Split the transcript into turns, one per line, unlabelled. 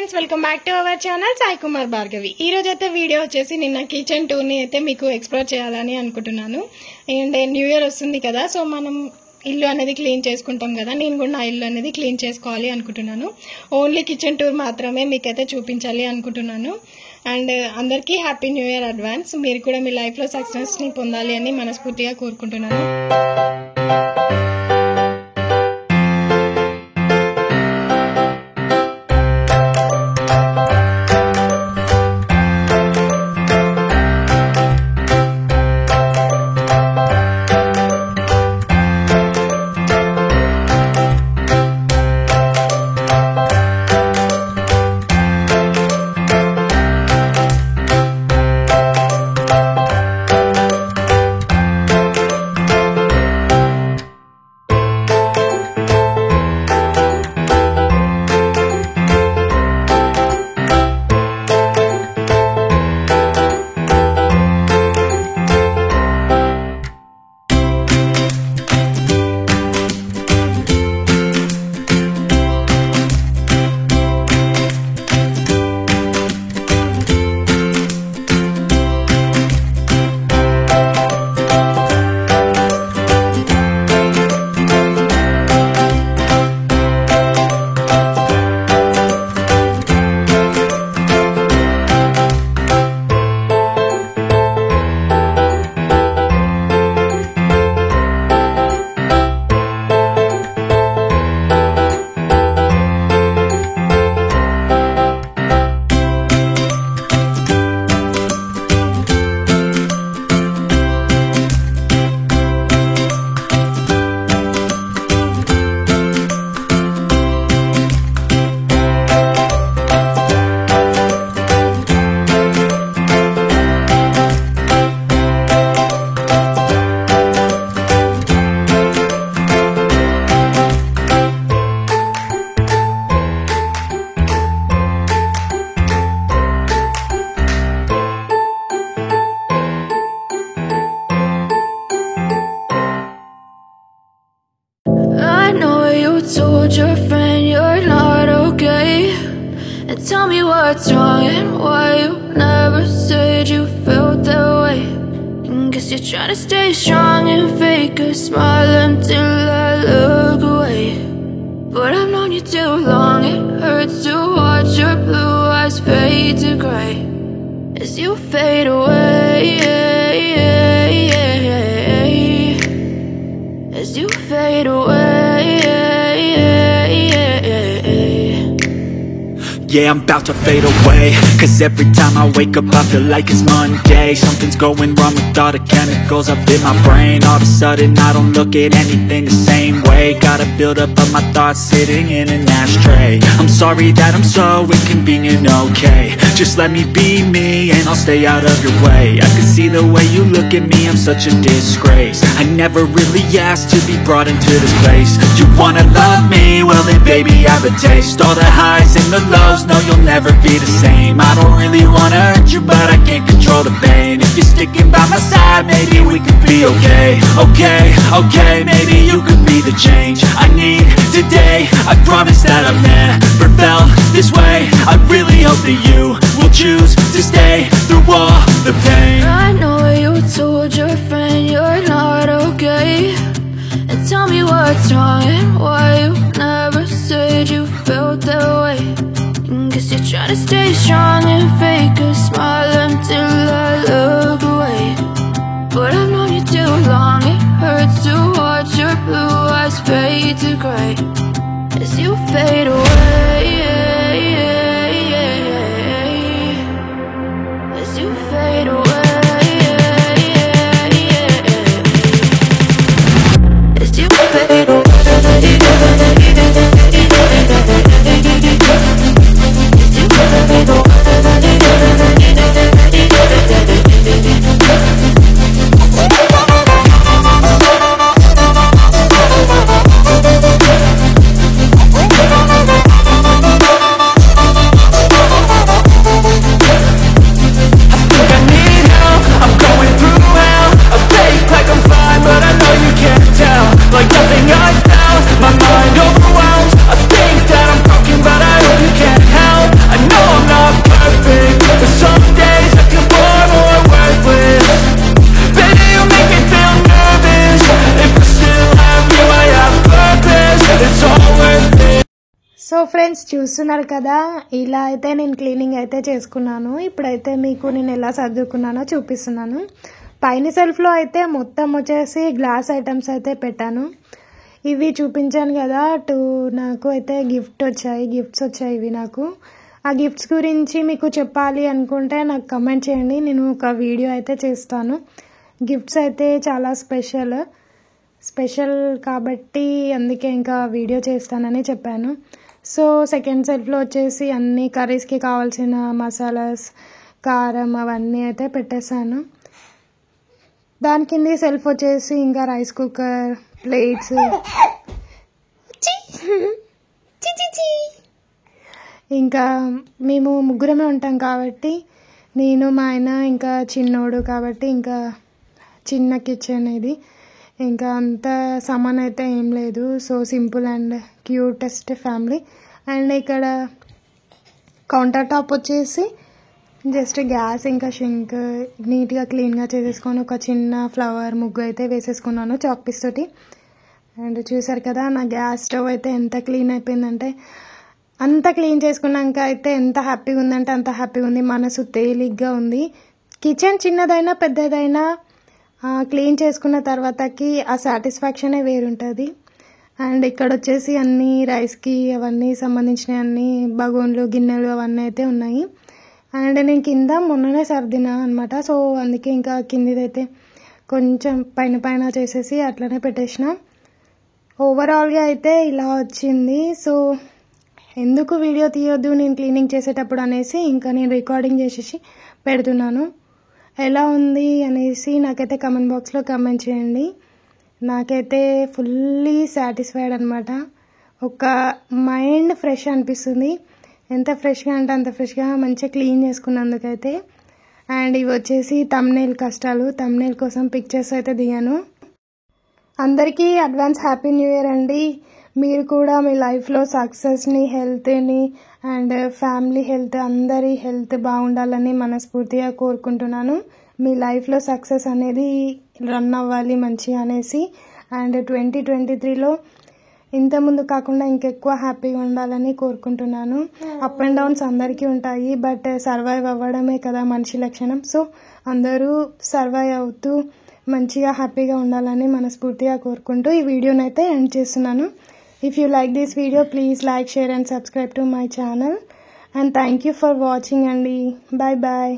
Friends welcome back to our channel Sai Kumar Bhargavi. ఈ రోజు అయితే వీడియో వచ్చేసి నిన్న కిచెన్ టూర్ ని అయితే మీకు ఎక్స్ప్లోర్ చేయాలని అనుకుంటున్నాను। అండ్ న్యూ ఇయర్ వస్తుంది కదా, సో మనం ఇల్లు అనేది క్లీన్ చేసుకుంటాం కదా, నేను కూడా నా ఇల్లు అనేది క్లీన్ చేసుకోవాలి అనుకుంటున్నాను। ఓన్లీ కిచెన్ టూర్ మాత్రమే మీకైతే చూపించాలి అనుకుంటున్నాను। అండ్ అందరికీ హ్యాపీ న్యూ ఇయర్ అడ్వాన్స్। మీరు కూడా మీ లైఫ్లో సక్సెస్ని పొందాలి అని మనస్ఫూర్తిగా కోరుకుంటున్నాను।
Told your friend you're not okay, and tell me what's wrong and why you never said you felt that way. And guess you're trying to stay strong and fake a smile until I look away. But I've known you too long, it hurts to watch your blue eyes fade to gray as you fade away, as you fade away.
Yeah, I'm about to fade away, cause every time I wake up I feel like it's Monday. Something's going wrong with all the chemicals up in my brain. All of a sudden I don't look at anything the same way. Gotta build up of my thoughts sitting in an ashtray. I'm sorry that I'm so inconvenient, okay? Just let me be me and I'll stay out of your way. I can see the way you look at me, I'm such a disgrace. I never really asked to be brought into this place. You wanna love me? Well then baby I have a taste. All the highs and the lows, no you'll never be the same. I don't really wanna hurt you but I can't control the pain. If you're sticking by my side maybe we could be okay. Okay, maybe you could be the change I need today. I promise that I've never felt this way. I really hope that you will choose to stay through all the pain.
I know you told your friend you're not okay, and tell me what's wrong and why you never said you felt that way. And guess you're trying to stay strong and fake a smile until I look away. But I've known you too long, it hurts to watch your blue eyes fade to gray as you fade away, as you fade away, as you fade away. As you fade away.
So friends చూస్తున్నారు కదా, ఇలా అయితే నేను cleaning అయితే చేసుకున్నాను. ఇప్పుడైతే మీకు నేను ఎలా సర్దుకున్నానో చూపిస్తున్నాను. పైన సెల్ఫ్లో అయితే మొత్తం వచ్చేసి గ్లాస్ ఐటమ్స్ అయితే పెట్టాను. ఇవి చూపించాను కదా, నాకు అయితే గిఫ్ట్స్ వచ్చాయి ఇవి నాకు. ఆ గిఫ్ట్స్ గురించి మీకు చెప్పాలి అనుకుంటే నాకు కమెంట్ చేయండి, నేను ఒక వీడియో అయితే చేస్తాను. గిఫ్ట్స్ అయితే చాలా స్పెషల్ కాబట్టి అందుకే ఇంకా వీడియో చేస్తానని చెప్పాను. సో సెకండ్ సెల్ఫ్లో వచ్చేసి అన్ని కర్రీస్కి కావాల్సిన మసాలాస్, కారం అవన్నీ అయితే పెట్టేశాను. దాని కింద సెల్ఫ్ వచ్చేసి ఇంకా రైస్ కుక్కర్, ప్లేట్స్, ఇంకా మేము ముగ్గురమే ఉంటాం కాబట్టి నేను, మా ఆయన, ఇంకా చిన్నోడు కాబట్టి ఇంకా చిన్న కిచెన్ ఇది. ఇంకా అంత సామాన్ అయితే ఏం లేదు. So simple and cutest family. And ఇక్కడ కౌంటర్ టాప్ వచ్చేసి జస్ట్ గ్యాస్ ఇంకా షింక్ నీట్గా క్లీన్గా చేసేసుకొని ఒక చిన్న ఫ్లవర్ ముగ్గు అయితే వేసేసుకున్నాను చాక్ పీస్ తోటి. అండ్ చూసారు కదా నా గ్యాస్ స్టవ్ అయితే ఎంత క్లీన్ అయిపోయిందంటే, అంత క్లీన్ చేసుకున్నాక అయితే ఎంత హ్యాపీగా ఉందంటే అంత హ్యాపీగా ఉంది. మనసు తేలిగ్గా ఉంది. కిచెన్ చిన్నదైనా పెద్దదైనా క్లీన్ చేసుకున్న తర్వాతకి ఆ సాటిస్ఫాక్షనే వేరుంటుంది. అండ్ ఇక్కడ వచ్చేసి అన్ని రైస్కి అవన్నీ సంబంధించిన అన్ని బగోన్లు, గిన్నెలు అవన్నీ అయితే ఉన్నాయి. అండ్ నేను కింద మొన్ననే సర్దినా అనమాట. సో అందుకే ఇంకా కిందిదైతే కొంచెం పైన చేసేసి అట్లనే పెట్టేసిన. ఓవరాల్గా అయితే ఇలా వచ్చింది. సో ఎందుకు వీడియో తీయొద్దు నేను క్లీనింగ్ చేసేటప్పుడు అనేసి ఇంకా నేను రికార్డింగ్ చేసేసి పెడుతున్నాను. ఎలా ఉంది అనేసి నాకైతే కమెంట్ బాక్స్లో కమెంట్ చేయండి. నాకైతే ఫుల్లీ సాటిస్ఫైడ్ అనమాట. ఒక మైండ్ ఫ్రెష్ అనిపిస్తుంది. ఎంత ఫ్రెష్గా అంటే అంత ఫ్రెష్గా మంచిగా క్లీన్ చేసుకున్నందుకైతే. అండ్ ఇవి వచ్చేసి థంబ్నెయిల్ కష్టాలు. థంబ్నెయిల్ కోసం పిక్చర్స్ అయితే దిగాను. అందరికీ అడ్వాన్స్ హ్యాపీ న్యూ ఇయర్ అండి. మీరు కూడా మీ లైఫ్లో సక్సెస్ని, హెల్త్ని అండ్ ఫ్యామిలీ హెల్త్, అందరి హెల్త్ బాగుండాలని మనస్ఫూర్తిగా కోరుకుంటున్నాను. మీ లైఫ్లో సక్సెస్ అనేది రన్ అవ్వాలి మంచిగా అనేసి. అండ్ 2023లో ఇంతకుముందు కాకుండా ఇంకెక్కువ హ్యాపీగా ఉండాలని కోరుకుంటున్నాను. అప్ అండ్ డౌన్స్ అందరికీ ఉంటాయి, బట్ సర్వైవ్ అవ్వడమే కదా మనిషి లక్షణం. సో అందరూ సర్వైవ్ అవుతూ మంచిగా హ్యాపీగా ఉండాలని మనస్ఫూర్తిగా కోరుకుంటూ ఈ వీడియోనైతే ఎండ్ చేస్తున్నాను. If you like this video, please like, share and subscribe to my channel. And thank you for watching, Andy. Bye bye.